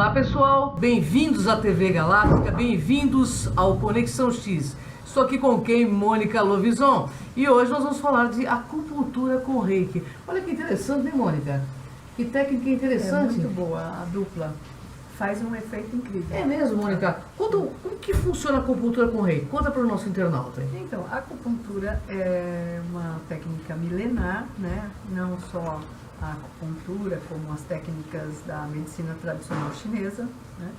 Olá pessoal, bem-vindos à TV Galáctica, bem-vindos ao Conexão X. Estou aqui com quem? Mônica Lovison. E hoje nós vamos falar de acupuntura com reiki. Olha que interessante, né, Mônica? Que técnica interessante. É muito boa, a dupla. Faz um efeito incrível. É mesmo, Mônica? Como que funciona a acupuntura com reiki? Conta para o nosso internauta. Então, a acupuntura é uma técnica milenar, né? Não só a acupuntura, como as técnicas da medicina tradicional chinesa, né?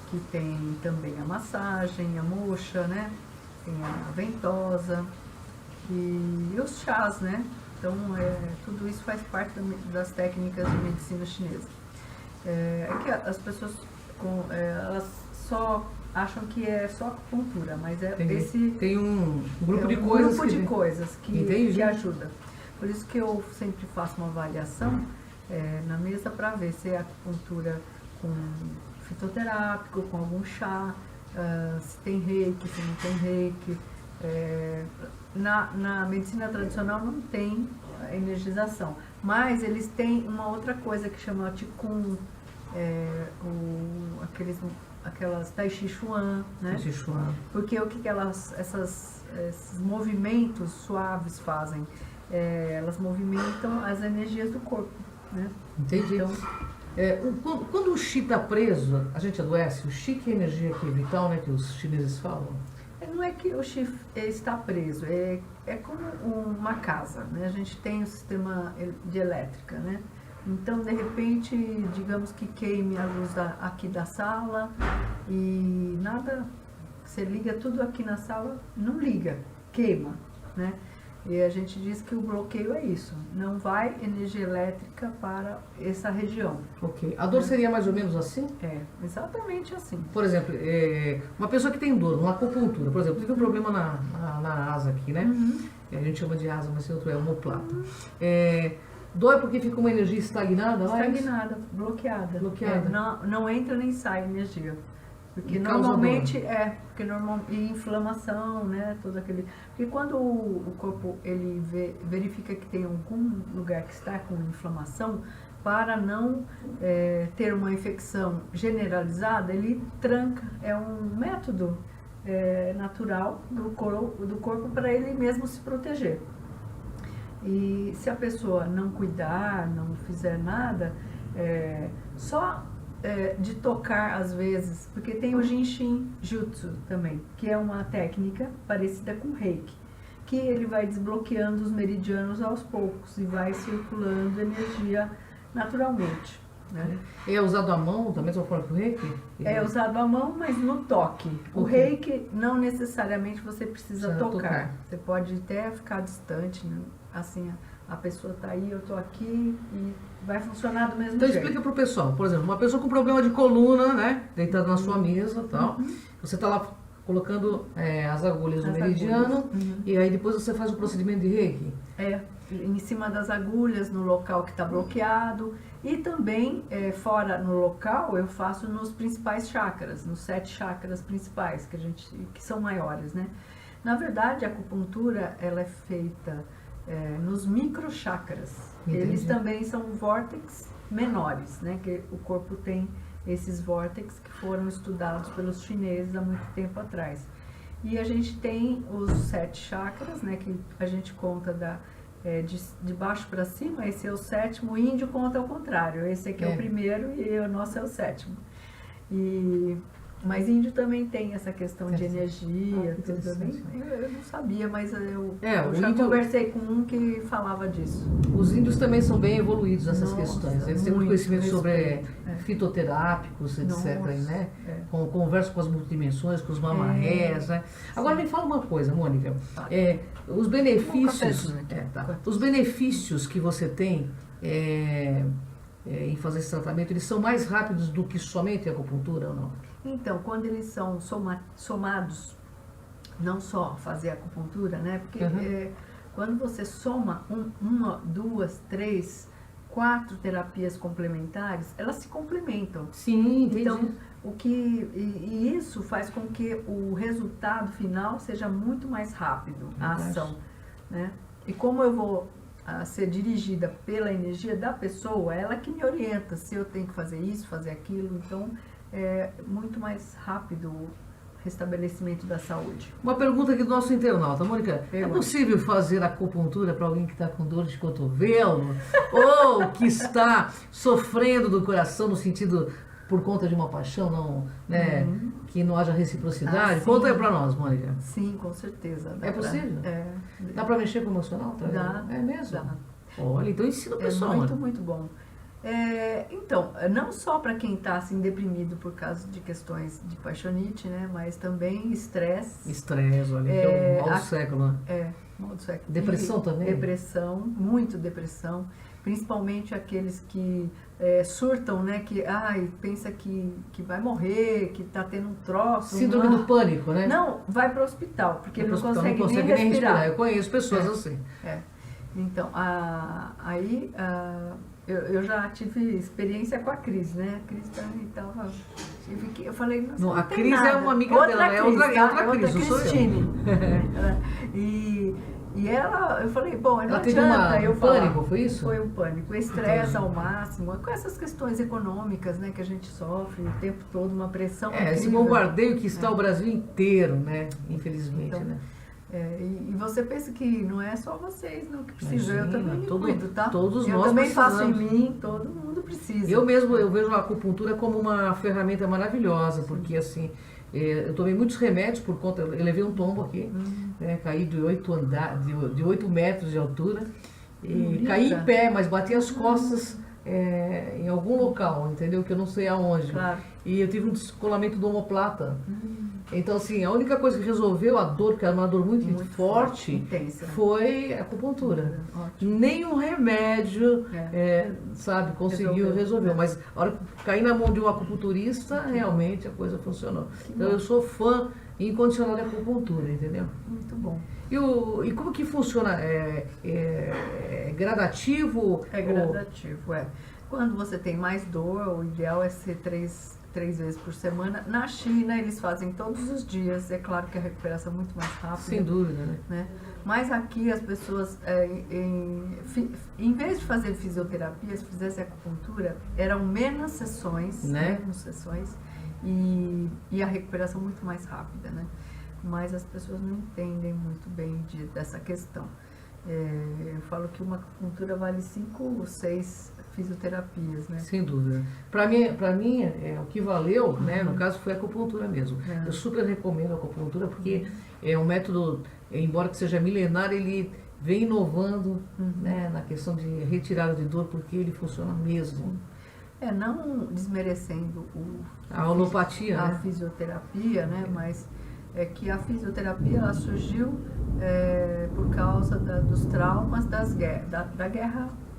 Que tem também a massagem, a moxa, né? Tem a ventosa e os chás, né? Então, tudo isso faz parte das técnicas de medicina chinesa. É que as pessoas elas só acham que é só acupuntura, mas tem um grupo de coisas que ajuda. Por isso que eu sempre faço uma avaliação na mesa para ver se é acupuntura com fitoterápico, com algum chá, se tem reiki, se não tem reiki. Na medicina tradicional não tem energização, mas eles têm uma outra coisa que chama Qigong, aquelas Tai Chi Chuan, né? Porque o que esses movimentos suaves fazem? Elas movimentam as energias do corpo, né? Entendi. Então, quando o Qi está preso, a gente adoece. O Qi que é a energia aqui vital, né, que os chineses falam. Não é que o Qi está preso, é como uma casa, né? A gente tem um sistema de elétrica, né? Então, de repente, digamos que queime a luz aqui da sala e nada, você liga tudo aqui na sala, não liga, queima, né? E a gente diz que o bloqueio é isso, não vai energia elétrica para essa região. Ok. A dor seria mais ou menos assim? É, exatamente assim. Por exemplo, uma pessoa que tem dor, uma acupuntura, por exemplo, teve um problema na asa aqui, né? Uhum. A gente chama de asa, mas esse outro é omoplata. Dói porque fica uma energia estagnada lá? Estagnada, bloqueada. Não entra nem sai energia. Porque normalmente e inflamação, né, todo aquele. Porque quando o corpo ele verifica que tem algum lugar que está com inflamação, para não ter uma infecção generalizada, ele tranca. É um método natural do corpo para ele mesmo se proteger. E se a pessoa não cuidar, não fizer nada, só de tocar às vezes, porque tem o Jinshin Jutsu também, que é uma técnica parecida com Reiki, que ele vai desbloqueando os meridianos aos poucos e vai circulando energia naturalmente, né? É usado à mão, da mesma forma que o Reiki? É usado à mão, mas no toque. O Reiki não necessariamente você precisa tocar. Você pode até ficar distante, né? Assim, a pessoa está aí, eu estou aqui e vai funcionar do mesmo jeito. Então explica para o pessoal, por exemplo, uma pessoa com problema de coluna, né, deitada na sua mesa e tal, você está lá colocando as agulhas no meridiano e aí depois você faz o procedimento de Reiki? Em cima das agulhas, no local que está bloqueado e também fora no local eu faço nos principais chakras, nos 7 chakras principais que são maiores, né? Na verdade, a acupuntura ela é feita nos microchakras. Eles também são vórtices menores, né? Que o corpo tem esses vórtices que foram estudados pelos chineses há muito tempo atrás. E a gente tem os 7 chakras, né? Que a gente conta de baixo para cima. Esse é o 7º, o índio conta ao contrário. Esse aqui é o primeiro e o nosso é o 7º. Mas índio também tem essa questão de energia, tudo bem. Eu não sabia, mas eu já conversei com um que falava disso. Os índios também são bem evoluídos nessas questões. Eles têm muito conhecimento sobre fitoterápicos, etc. Né? Conversam com as multidimensões, com os mamarrés, né? Agora me fala uma coisa, Mônica. Os benefícios que você tem em fazer esse tratamento, eles são mais rápidos do que somente a acupuntura ou não? Então, quando eles são somados, não só fazer acupuntura, né? Porque quando você soma 1, 2, 3, 4 terapias complementares, elas se complementam. Sim, entendi. Então, isso faz com que o resultado final seja muito mais rápido, a ação, né? E como eu vou a ser dirigida pela energia da pessoa, ela que me orienta se eu tenho que fazer isso, fazer aquilo. Então, é muito mais rápido o restabelecimento da saúde. Uma pergunta aqui do nosso internauta. Mônica, é possível fazer acupuntura para alguém que está com dor de cotovelo ou que está sofrendo do coração no sentido por conta de uma paixão, não, né, que não haja reciprocidade? Conta aí para nós, Mônica. Sim, com certeza. É possível? É. Dá para mexer com o emocional? Dá. É mesmo? Dá. Olha, então ensina o pessoal. É muito, muito bom. Então, não só para quem está assim, deprimido por causa de questões de paixonite, né, mas também estresse. Estresse, olha, que é o mal do século, né? Mal do século. Depressão também? Depressão, muito depressão. Principalmente aqueles que surtam, né, que pensa que vai morrer, que está tendo um troço. Síndrome do pânico, né? Não, vai para o hospital, porque ele não consegue nem respirar. respirar. Eu conheço pessoas assim. Então, eu já tive experiência com a Cris, né? A Cris também estava... Eu falei, não, a Cris nada. é uma amiga dela, é outra Cris, não sou eu. E ela, eu falei, bom, não ela adianta teve um pânico, foi isso? Foi um pânico, estresse ao máximo, com essas questões econômicas, né, que a gente sofre o tempo todo, uma pressão esse bombardeio que está o Brasil inteiro, né, infelizmente, então, né? E você pensa que não é só vocês não que precisam, eu também me cuido, tá? Todos eu nós também precisamos. faço em mim, todo mundo precisa. Eu vejo a acupuntura como uma ferramenta maravilhosa, porque assim, eu tomei muitos remédios por conta, eu levei um tombo aqui, né, caí de 8 metros de altura, e caí em pé, mas bati as costas em algum local, entendeu? Que eu não sei aonde. Claro. E eu tive um descolamento do omoplata. Então, assim, a única coisa que resolveu a dor, que era uma dor muito forte, intensa, foi a acupuntura. Nenhum remédio, sabe, conseguiu resolver. Mas a hora que caí na mão de um acupunturista, realmente a coisa funcionou. Então, eu sou fã incondicional da acupuntura, entendeu? Muito bom. E como que funciona? É gradativo? É gradativo, Quando você tem mais dor, o ideal é ser três vezes por semana. Na China, eles fazem todos os dias. É claro que a recuperação é muito mais rápida. Sem dúvida, né? Mas aqui as pessoas, em vez de fazer fisioterapia, se fizesse acupuntura, eram menos sessões, menos sessões, e a recuperação muito mais rápida, né? Mas as pessoas não entendem muito bem dessa questão. Eu falo que uma acupuntura vale 5 ou 6 fisioterapias, né? Sem dúvida. Para mim o que valeu, né, no caso, foi a acupuntura mesmo. Eu super recomendo a acupuntura porque é um método, embora que seja milenar, ele vem inovando, né, na questão de retirada de dor, porque ele funciona mesmo. Não desmerecendo a alopatia, a fisioterapia, né? Mas é que a fisioterapia ela surgiu por causa dos traumas da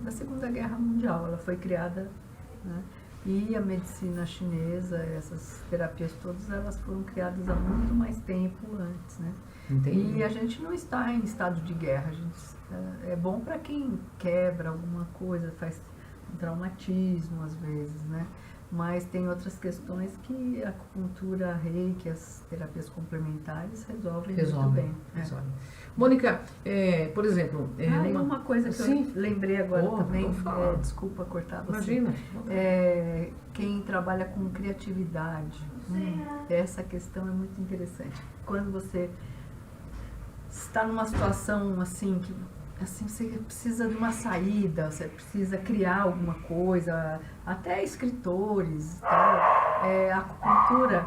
Segunda Guerra Mundial. Ela foi criada, né? E a medicina chinesa, essas terapias todas, elas foram criadas há muito mais tempo antes, né? Entendi. E a gente não está em estado de guerra. É bom para quem quebra alguma coisa, faz um traumatismo às vezes, né? Mas tem outras questões que a acupuntura, a reiki, as terapias complementares resolvem muito bem. Resolvem. Mônica, por exemplo... uma coisa que eu lembrei agora também, desculpa cortar você. Imagina. Quem trabalha com criatividade, essa questão é muito interessante. Quando você está numa situação assim, que você precisa de uma saída, você precisa criar alguma coisa, até escritores, a acupuntura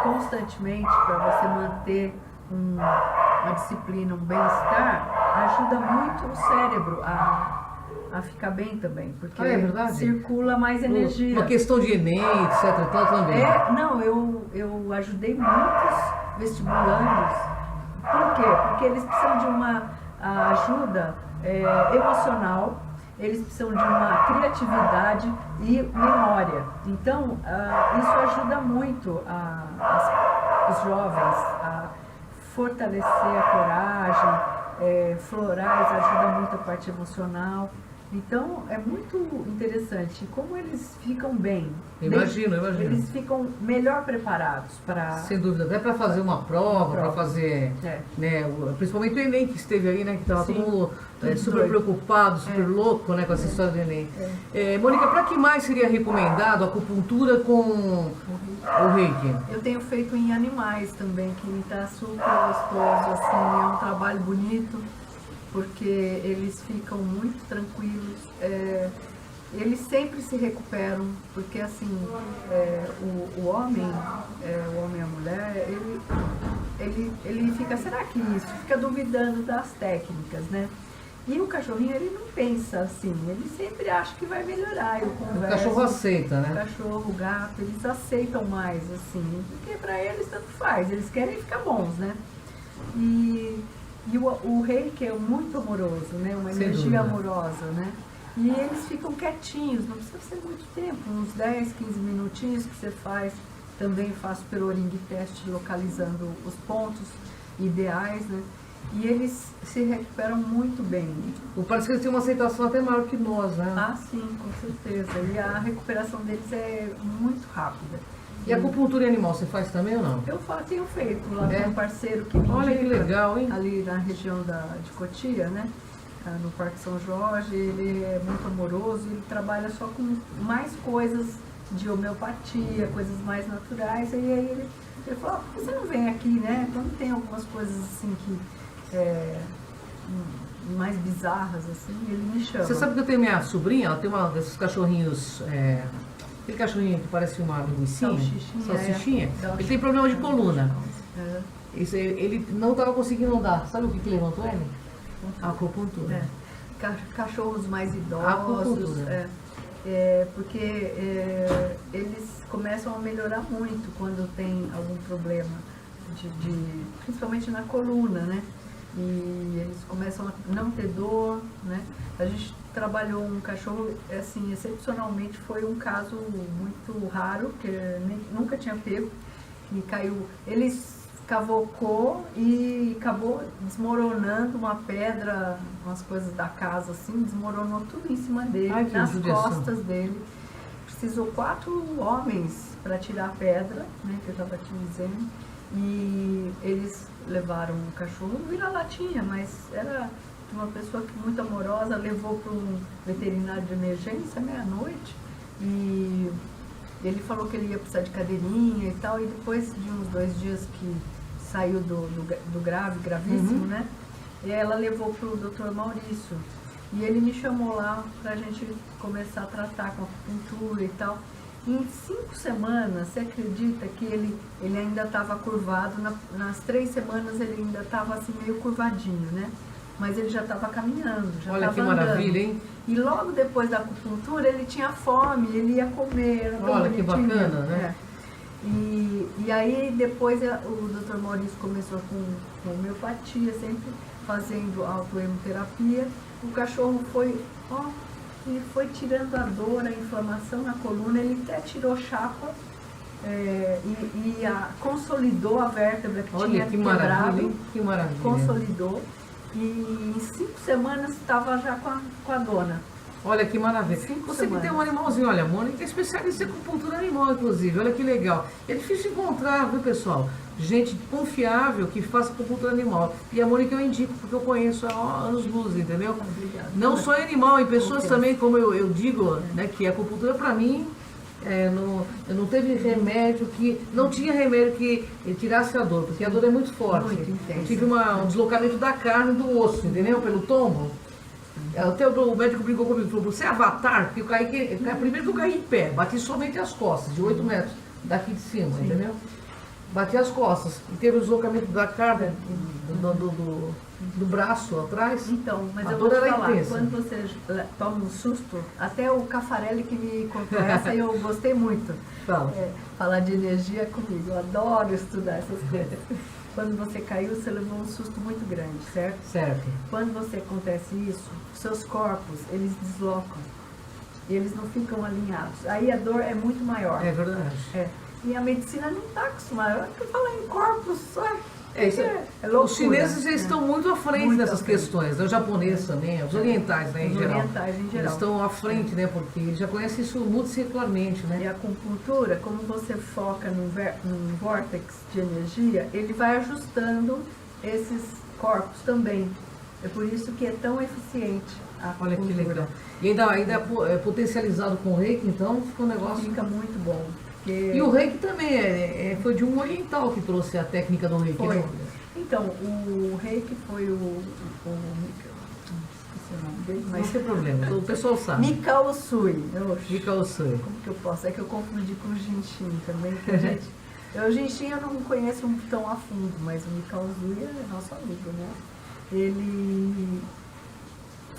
constantemente para você manter uma disciplina, um bem-estar, ajuda muito o cérebro a ficar bem também, porque circula mais energia. Uma questão de Enem, etc. Tal também. Eu ajudei muitos vestibulandos. Por quê? Porque eles precisam de uma ajuda emocional, eles precisam de uma criatividade e memória. Então, isso ajuda muito os jovens a fortalecer a coragem, florais ajuda muito a parte emocional. Então, é muito interessante como eles ficam bem. Imagino. Eles ficam melhor preparados para... Sem dúvida, até para fazer uma prova, para fazer, né, principalmente o Enem que esteve aí, né, que estava todo mundo super preocupado, super louco, né, com essa história do Enem. Mônica, para que mais seria recomendado a acupuntura com o Reiki? Eu tenho feito em animais também, que está super gostoso, assim, é um trabalho bonito, porque eles ficam muito tranquilos, eles sempre se recuperam, porque assim, o homem e a mulher, ele fica, será que isso? Fica duvidando das técnicas, né? E o cachorrinho, ele não pensa assim, ele sempre acha que vai melhorar. O cachorro aceita, né? O cachorro, o gato, eles aceitam mais, assim, porque para eles tanto faz, eles querem ficar bons, né? E o Reiki é muito amoroso, né? Uma energia amorosa, né? E eles ficam quietinhos, não precisa ser muito tempo, uns 10, 15 minutinhos que você faz. Também faço pelo Ring Test, localizando os pontos ideais, né? E eles se recuperam muito bem. Parece que eles têm uma aceitação até maior que nós, né? Ah, sim, com certeza. E a recuperação deles é muito rápida. E a acupuntura animal, você faz também ou não? Eu tenho feito lá com um parceiro que me Olha que legal, hein? Ali na região de Cotia, né? No Parque São Jorge, ele é muito amoroso, ele trabalha só com mais coisas de homeopatia, coisas mais naturais, e aí ele falou, por que você não vem aqui, né? Quando tem algumas coisas assim que mais bizarras, assim, ele me chama. Você sabe que eu tenho minha sobrinha, ela tem uma desses cachorrinhos, aquele cachorrinho que parece uma linguicinha, salsichinha, ele tem problema de coluna. Ele não estava conseguindo andar, sabe o que levantou ele? A acupuntura. Cachorros mais idosos, porque eles começam a melhorar muito quando tem algum problema, principalmente na coluna, né? E eles começam a não ter dor, né? A gente trabalhou um cachorro, assim, excepcionalmente foi um caso muito raro, que nunca tinha pego, e caiu, ele cavocou e acabou desmoronando uma pedra, umas coisas da casa, assim, desmoronou tudo em cima dele, nas costas dele. Precisou 4 homens para tirar a pedra, né, que eu estava te dizendo, e eles levaram o cachorro vira-latinha, mas era uma pessoa muito amorosa, levou para um veterinário de emergência, né, à noite, e ele falou que ele ia precisar de cadeirinha e tal, e depois de uns 2 dias que saiu do gravíssimo, né, e ela levou para o Dr. Maurício, e ele me chamou lá para a gente começar a tratar com acupuntura e tal. Em 5 semanas, você acredita que ele ainda estava curvado, nas 3 semanas ele ainda estava assim meio curvadinho, né? Mas ele já estava caminhando, já estava andando. Olha que maravilha, hein? E logo depois da acupuntura ele tinha fome, ele ia comer. Olha que bacana, né? E aí depois o Dr. Maurício começou com homeopatia, sempre fazendo autoemoterapia. O cachorro foi tirando a dor, a inflamação na coluna, ele até tirou chapa consolidou a vértebra que tinha quebrado. Que maravilha. Consolidou e em 5 semanas estava já com a dona. Olha que maravilha. Você que tem um animalzinho, olha, a Mônica é especialista em acupuntura animal, inclusive, olha que legal. É difícil encontrar, viu, pessoal? Gente confiável que faça acupuntura animal. E a Mônica eu indico, porque eu conheço há anos-luz, entendeu? Obrigada. Não só em animal, em pessoas também, como eu digo, né, que a acupuntura para mim, não teve remédio que, não tinha remédio que tirasse a dor, porque a dor é muito forte. Muito intensa. Eu tive um deslocamento da carne do osso, entendeu? Pelo tombo. Até o médico brigou comigo, falou, você é avatar? Porque primeiro que eu caí em pé, bati somente as costas, de 8 metros daqui de cima, entendeu? Bati as costas e teve o deslocamento da carne do braço atrás. Então, mas eu vou te falar, quando você toma um susto, até o Cafarelli que me contou essa e eu gostei muito. Falar de energia comigo, eu adoro estudar essas coisas. Quando você caiu, você levou um susto muito grande, certo? Certo. Quando acontece isso, seus corpos, eles deslocam. E eles não ficam alinhados. Aí a dor é muito maior. É verdade. E a medicina não está acostumada. Eu falar em corpos, loucura. Os chineses já estão muito à frente nessas questões, né? Os japoneses também, os orientais, né, em geral. Eles estão à frente, né, porque eles já conhecem isso multissecularmente, né? E a acupuntura, como você foca num vórtex de energia, ele vai ajustando esses corpos também. É por isso que é tão eficiente a acupuntura. Olha que legal. E ainda é potencializado com o reiki, então fica um negócio... Fica muito bom. E o reiki também foi de um oriental que trouxe a técnica do reiki. Foi. Né? Então, o reiki foi esqueci o nome dele, mas... Não tem problema, o pessoal sabe. Mikao Usui. Mikao Usui. Como que eu posso? É que eu confundi com o Jinshin também, que a gente... O Jinshin eu não conheço tão a fundo, mas o Mikao Usui é nosso amigo, né? Ele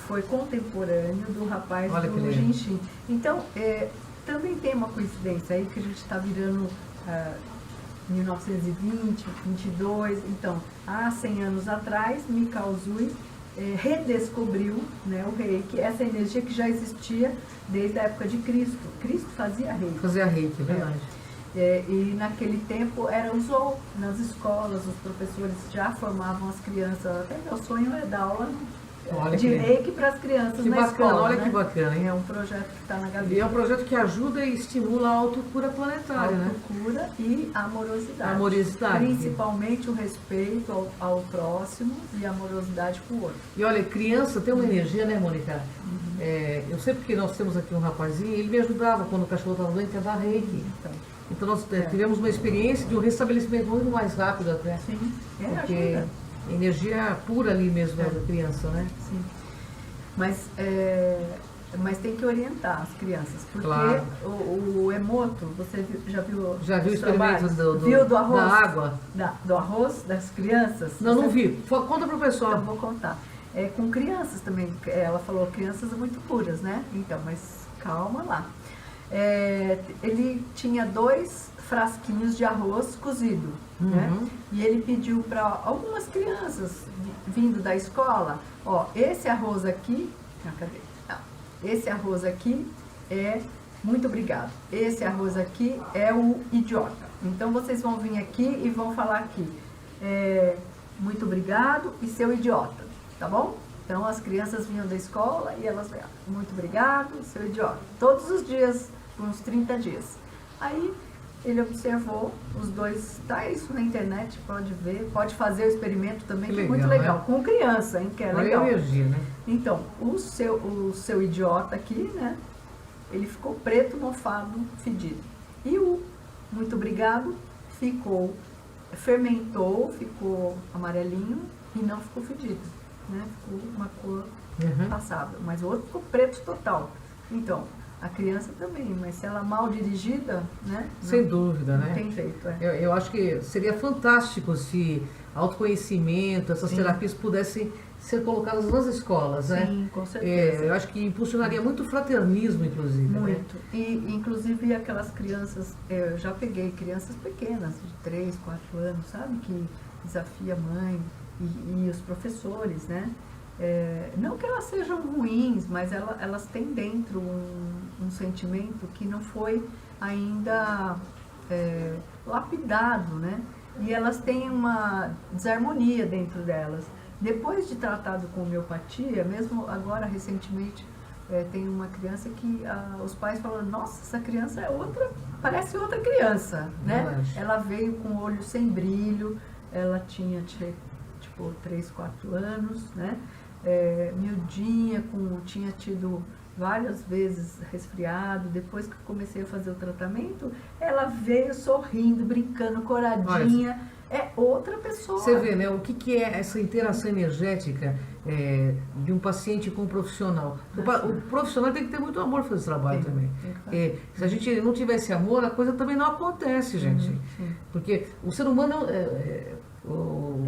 foi contemporâneo do rapaz do Jinshin. Então, também tem uma coincidência aí que a gente está virando 1920, 22. Então, há 100 anos atrás, Mikao Usui redescobriu, né, o reiki, essa energia que já existia desde a época de Cristo. Cristo fazia reiki. Fazia reiki, é verdade. E naquele tempo era usou nas escolas, os professores já formavam as crianças. Até meu sonho é dar aula de reiki para as crianças na escola. Olha, né? que bacana, hein? É um projeto que está na gaveta. E é um projeto que ajuda e estimula a autocura planetária, né? Autocura e amorosidade. Amorosidade. Principalmente o respeito ao próximo e a amorosidade com o outro. E olha, criança tem uma energia, né, Mônica? Eu sei porque nós temos aqui um rapazinho, ele me ajudava quando o cachorro estava doente a dar reiki. Então nós tivemos uma experiência de um restabelecimento muito mais rápido até. Sim, porque ajuda. Energia pura ali mesmo da criança, né? Sim. Mas tem que orientar as crianças, porque claro. o Emoto, você já viu? Já viu o experimento viu do arroz? Da água? Do arroz das crianças? Não vi. Conta pro pessoal. Então, vou contar. Com crianças também, ela falou crianças muito puras, né? Então, mas calma lá. Ele tinha 2 frasquinhos de arroz cozido, né? E ele pediu para algumas crianças vindo da escola, esse arroz aqui, cadê? Esse arroz aqui é muito obrigado. Esse arroz aqui é o idiota. Então vocês vão vir aqui e vão falar aqui, muito obrigado e seu idiota, tá bom? Então as crianças vinham da escola e elas falavam, muito obrigado, seu idiota. Todos os dias, por uns 30 dias. Aí ele observou os 2, tá isso na internet, pode ver, pode fazer o experimento também, que é muito legal. Né? Com criança, hein, que é legal. Olha a energia, né? Então, o seu idiota aqui, né, ele ficou preto, mofado, fedido. E o muito obrigado fermentou, ficou amarelinho e não ficou fedido, né? Ficou uma cor passável, mas o outro ficou preto total. Então, a criança também, mas se ela mal dirigida, né? Sem dúvida, né? Não tem jeito, Eu acho que seria fantástico se autoconhecimento, essas terapias pudessem ser colocadas nas escolas, né? Sim, com certeza. Eu acho que impulsionaria muito o fraternismo, inclusive. Muito. Né? E, inclusive, aquelas crianças, eu já peguei crianças pequenas, de 3, 4 anos, sabe? Que desafia a mãe e os professores, né? Não que elas sejam ruins, mas elas têm dentro um sentimento que não foi ainda lapidado, né? E elas têm uma desarmonia dentro delas. Depois de tratado com homeopatia, mesmo agora recentemente, tem uma criança que os pais falam, nossa, essa criança parece outra criança, né? Verdade. Ela veio com o olho sem brilho, ela tinha tipo 3, 4 anos, né? Miudinha, tinha tido várias vezes resfriado. Depois que eu comecei a fazer o tratamento, ela veio sorrindo, brincando, coradinha. É outra pessoa. Você vê, né, o que é essa interação energética de um paciente com um profissional. O profissional tem que ter muito amor para esse trabalho também. Se a gente não tivesse amor, a coisa também não acontece, gente. Porque o ser humano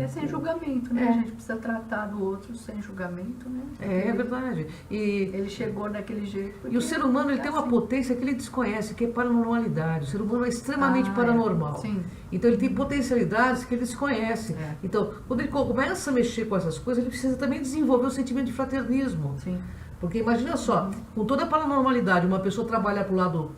sem julgamento, né? A gente precisa tratar do outro sem julgamento, né? É verdade. Ele chegou daquele jeito. E o ser humano ele tem uma potência que ele desconhece, que é paranormalidade. O ser humano é extremamente paranormal. Sim. Então ele tem potencialidades que ele desconhece. Então, quando ele começa a mexer com essas coisas, ele precisa também desenvolver o sentimento de fraternismo. Sim. Porque imagina só, com toda a paranormalidade, uma pessoa trabalhar para o lado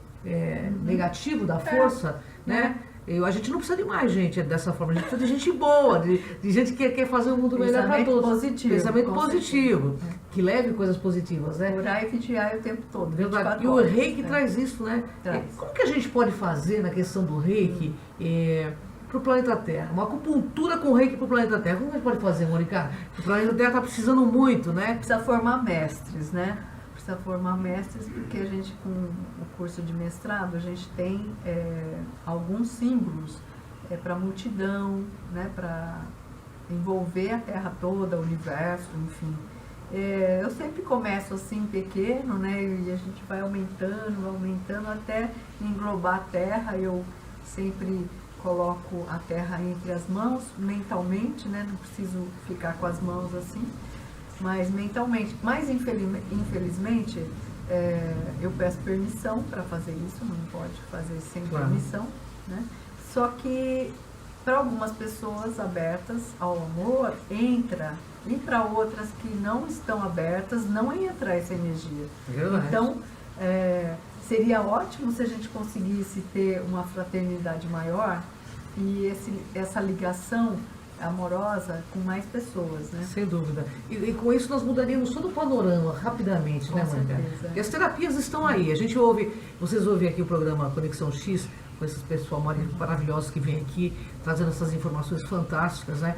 negativo da força, né? A gente não precisa de mais gente dessa forma, a gente precisa de gente boa, de gente que quer fazer o mundo melhor para todos. Pensamento positivo, que leve coisas positivas, né? Orar e vigiar o tempo todo. Verdade. E o reiki traz isso, né? Como que a gente pode fazer na questão do reiki para o planeta Terra? Uma acupuntura com reiki para o planeta Terra. Como a gente pode fazer, Mônica? O planeta Terra está precisando muito, né? Precisa formar mestres, né? Precisa formar mestres, porque a gente, com o curso de mestrado, a gente tem alguns símbolos para a multidão, né? Para envolver a Terra toda, o universo, enfim. Eu sempre começo assim pequeno, né? E a gente vai aumentando até englobar a Terra. Eu sempre coloco a Terra entre as mãos, mentalmente, né? Não preciso ficar com as mãos assim, mas mentalmente. Mas infelizmente, eu peço permissão para fazer isso, não pode fazer sem permissão, né? Só que para algumas pessoas abertas ao amor, entra, e para outras que não estão abertas, não entra essa energia. Então, seria ótimo se a gente conseguisse ter uma fraternidade maior e essa ligação amorosa com mais pessoas, né? Sem dúvida. E com isso nós mudaríamos todo o panorama rapidamente, com né, Mônica? certeza. E as terapias estão aí. A gente vocês ouvem aqui o programa Conexão X, com esses pessoal maravilhosos que vem aqui trazendo essas informações fantásticas, né?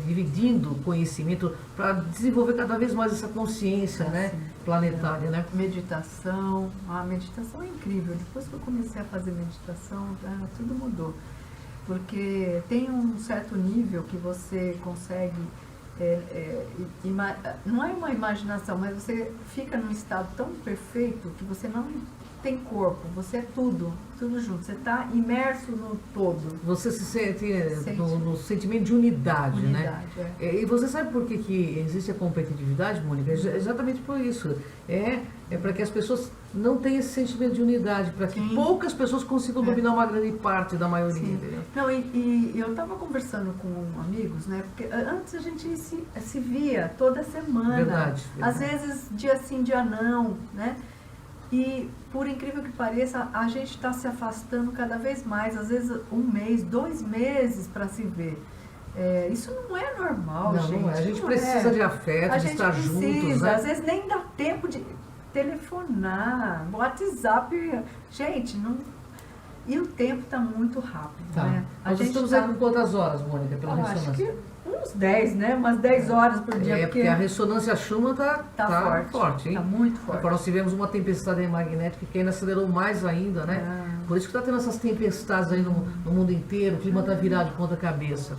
Dividindo conhecimento para desenvolver cada vez mais essa consciência, né? Planetária, né? Meditação. A meditação é incrível. Depois que eu comecei a fazer meditação, tudo mudou. Porque tem um certo nível que você consegue, não é uma imaginação, mas você fica num estado tão perfeito que você não tem corpo, você é tudo junto, você está imerso no todo. Você se sente no sentimento de unidade, né? E você sabe por que existe a competitividade, Mônica? Exatamente por isso. É para que as pessoas não tenham esse sentimento de unidade, para que poucas pessoas consigam dominar uma grande parte da maioria. Não, e eu estava conversando com amigos, né? Porque antes a gente se via toda semana. Verdade. Às vezes dia sim, dia não, né? E, por incrível que pareça, a gente está se afastando cada vez mais, às vezes 1 mês, 2 meses para se ver. Isso não é normal, gente. Não é. A gente precisa de afeto, de estar juntos, né? Às vezes nem dá tempo de telefonar, WhatsApp. Gente, não... E o tempo está muito rápido, né? Nós estamos aí com quantas horas, Mônica, pela ressonância? Acho que uns 10, né? Umas 10 horas por dia. Porque a ressonância Schumann tá forte, hein? Tá muito forte. Agora nós tivemos uma tempestade magnética que ainda acelerou mais ainda, né? Por isso que está tendo essas tempestades aí no mundo inteiro, o clima está virado de ponta cabeça.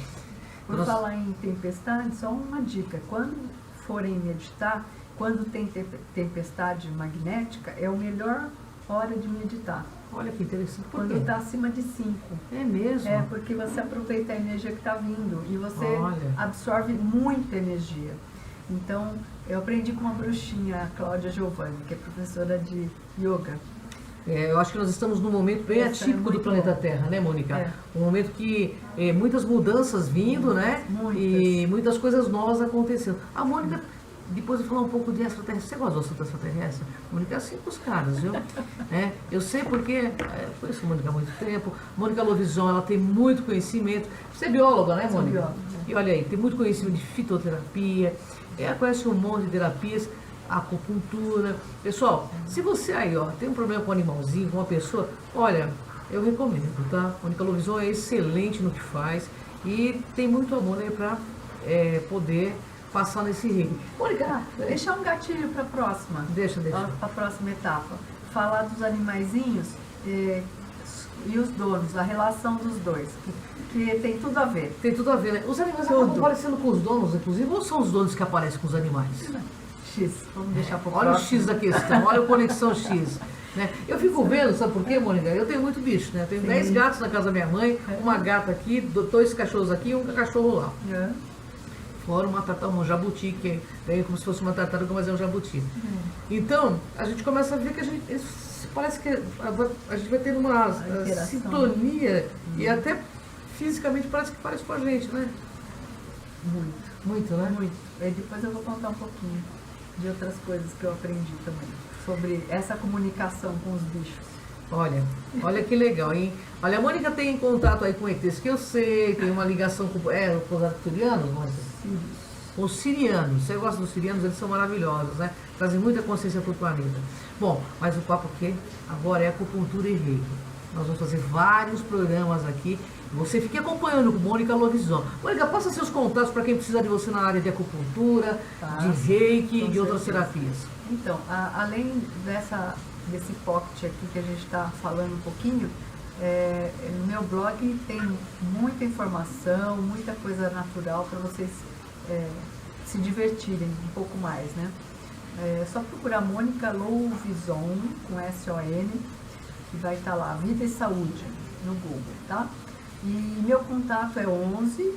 Por falar em tempestade, só uma dica. Quando forem meditar, quando tem tempestade magnética, é a melhor hora de meditar. Olha que interessante. Quando está acima de 5. É mesmo? Porque você aproveita a energia que está vindo e você absorve muita energia. Então, eu aprendi com uma bruxinha, a Cláudia Giovanni, que é professora de yoga. Eu acho que nós estamos num momento bem atípico do planeta Terra, né, Mônica? Um momento que muitas mudanças vindo, né? E muitas coisas novas acontecendo. A Mônica... Depois de falar um pouco de extraterrestre, você gosta do assunto extraterrestre? Mônica é assim com os caras, viu? Eu sei porque conheço a Mônica há muito tempo. Mônica Lovison, ela tem muito conhecimento. Você é bióloga, né, Mônica? Bióloga. E olha aí, tem muito conhecimento de fitoterapia, ela conhece um monte de terapias, acupuntura. Pessoal, se você aí, tem um problema com um animalzinho, com uma pessoa, olha, eu recomendo, tá? Mônica Lovison é excelente no que faz e tem muito amor aí para poder passar nesse ringue. Mônica, deixar um gatilho para a próxima. Deixa. Para a próxima etapa. Falar dos animaizinhos e os donos, a relação dos dois. Que tem tudo a ver. Tem tudo a ver, né? Os animais acabam aparecendo com os donos, inclusive, ou são os donos que aparecem com os animais? X, vamos deixar para o Olha o X da questão, olha o Conexão X. Né? Eu fico vendo, sabe por quê, Mônica? Eu tenho muito bicho, né? Eu tenho 10 gatos na casa da minha mãe, uma gata aqui, 2 cachorros aqui e um cachorro lá. Fora um jabuti, que é como se fosse uma tartaruga, mas é um jabuti. Então, a gente começa a ver que parece que a gente vai ter uma sintonia e até fisicamente parece com a gente, né? Muito, né? Muito. E depois eu vou contar um pouquinho de outras coisas que eu aprendi também, sobre essa comunicação com os bichos. Olha que legal, hein? Olha, a Mônica tem contato aí com ETs que eu sei, tem uma ligação com os arcturianos, Mônica? Os sirianos. Você gosta dos sirianos? Eles são maravilhosos, né? Trazem muita consciência para o planeta. Bom, mas o papo aqui agora é acupuntura e reiki. Nós vamos fazer vários programas aqui. Você fique acompanhando com Mônica Lovisan. Mônica, passa seus contatos para quem precisa de você na área de acupuntura, de reiki e de outras terapias. Então, além desse pocket aqui que a gente está falando um pouquinho, no meu blog tem muita informação, muita coisa natural para vocês se divertirem um pouco mais, né? É só procurar Mônica Lovisan, com S-O-N, que vai estar lá, Vida e Saúde, no Google, tá? E meu contato é 11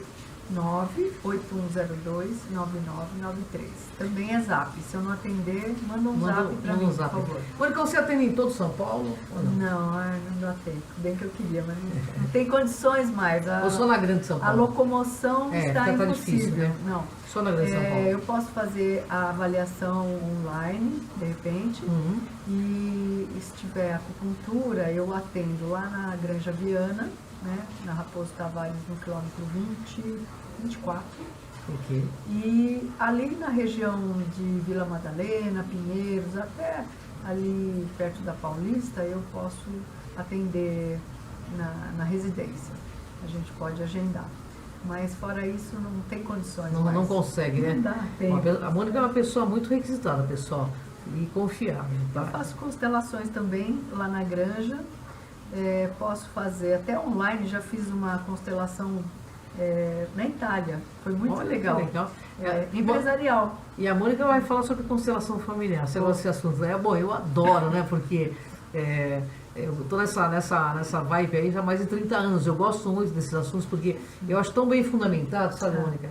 98102 9993. Também é zap. Se eu não atender, manda um zap para mim, por favor. Mônica, você atende em todo São Paulo? Ou não? Não dá tempo. Bem que eu queria, mas não tem condições mais. Ou só na Grande São Paulo? A locomoção está impossível. Difícil, né? Não. Só na Grande São Paulo. Eu posso fazer a avaliação online, de repente, e se tiver acupuntura, eu atendo lá na Granja Viana, né, na Raposo Tavares, no quilômetro 24. Okay. E ali na região de Vila Madalena, Pinheiros, até ali perto da Paulista, eu posso atender na residência. A gente pode agendar. Mas fora isso, não tem condições mais. Não consegue, né? Não dá tempo. A Mônica é uma pessoa muito requisitada, pessoal, e confiável. Tá? Eu faço constelações também lá na Granja. Posso fazer até online, já fiz uma constelação na Itália. Foi muito legal. Empresarial. E a Mônica vai falar sobre constelação familiar. Você gosta desse assunto? Bom, eu adoro, né? Porque eu estou nessa vibe aí já há mais de 30 anos. Eu gosto muito desses assuntos porque eu acho tão bem fundamentado, sabe, Mônica?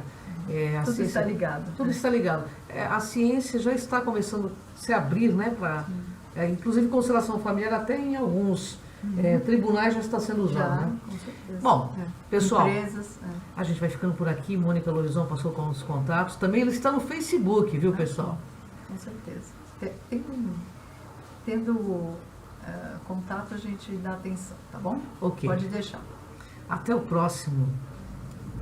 Tudo ciência, está ligado. Tudo está ligado. A ciência já está começando a se abrir, né? Inclusive constelação familiar até em alguns tribunais já está sendo usado. Né? Com certeza. Bom, pessoal, empresas, a gente vai ficando por aqui. Mônica Lovisan passou com os contatos. Também ele está no Facebook, viu, pessoal? Com certeza. Tendo contato, a gente dá atenção, tá bom? Ok. Pode deixar. Até o próximo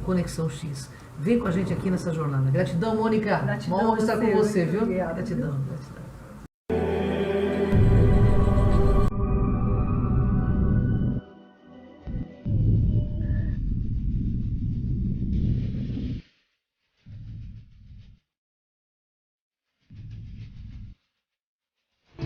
Conexão X. Vem com a gente aqui nessa jornada. Gratidão, Mônica. Gratidão. Uma honra estar com você, viu? Obrigada. Gratidão.